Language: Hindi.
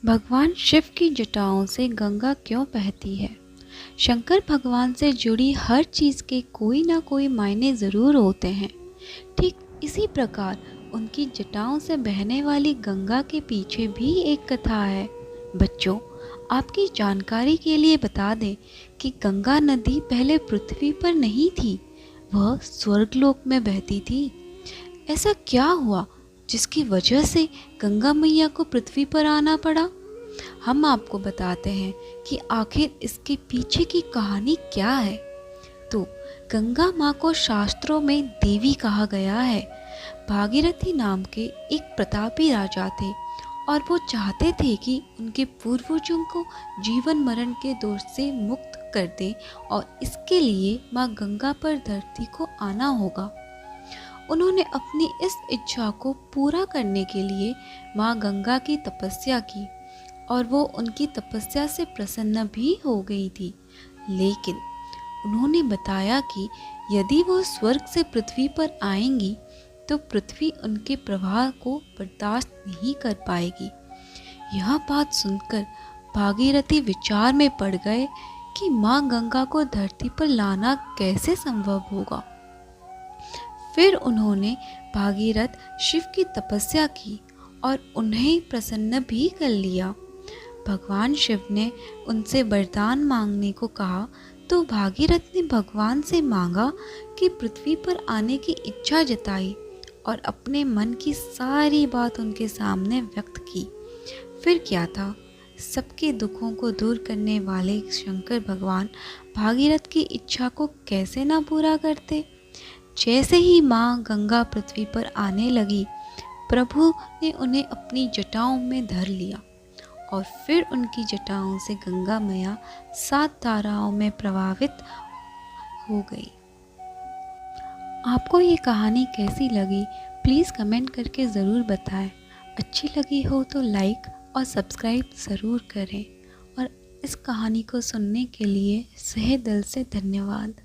भगवान शिव की जटाओं से गंगा क्यों बहती है? शंकर भगवान से जुड़ी हर चीज़ के कोई ना कोई मायने ज़रूर होते हैं। ठीक इसी प्रकार उनकी जटाओं से बहने वाली गंगा के पीछे भी एक कथा है। बच्चों, आपकी जानकारी के लिए बता दें कि गंगा नदी पहले पृथ्वी पर नहीं थी, वह स्वर्गलोक में बहती थी। ऐसा क्या हुआ जिसकी वजह से गंगा मैया को पृथ्वी पर आना पड़ा? हम आपको बताते हैं कि आखिर इसके पीछे की कहानी क्या है। तो गंगा माँ को शास्त्रों में देवी कहा गया है। भागीरथी नाम के एक प्रतापी राजा थे और वो चाहते थे कि उनके पूर्वजों को जीवन मरण के दोष से मुक्त कर दें और इसके लिए माँ गंगा पर धरती को आना होगा। उन्होंने अपनी इस इच्छा को पूरा करने के लिए माँ गंगा की तपस्या की और वो उनकी तपस्या से प्रसन्न भी हो गई थी। लेकिन उन्होंने बताया कि यदि वो स्वर्ग से पृथ्वी पर आएंगी तो पृथ्वी उनके प्रवाह को बर्दाश्त नहीं कर पाएगी। यह बात सुनकर भागीरथी विचार में पड़ गए कि माँ गंगा को धरती पर लाना कैसे संभव होगा। फिर उन्होंने भागीरथ शिव की तपस्या की और उन्हें प्रसन्न भी कर लिया। भगवान शिव ने उनसे वरदान मांगने को कहा तो भागीरथ ने भगवान से मांगा कि पृथ्वी पर आने की इच्छा जताई और अपने मन की सारी बात उनके सामने व्यक्त की। फिर क्या था, सबके दुखों को दूर करने वाले शंकर भगवान भागीरथ की इच्छा को कैसे ना पूरा करते। जैसे ही माँ गंगा पृथ्वी पर आने लगी, प्रभु ने उन्हें अपनी जटाओं में धर लिया और फिर उनकी जटाओं से गंगा मैया 7 धाराओं में प्रवाहित हो गई। आपको ये कहानी कैसी लगी प्लीज़ कमेंट करके ज़रूर बताएं। अच्छी लगी हो तो लाइक और सब्सक्राइब ज़रूर करें और इस कहानी को सुनने के लिए सहे दिल से धन्यवाद।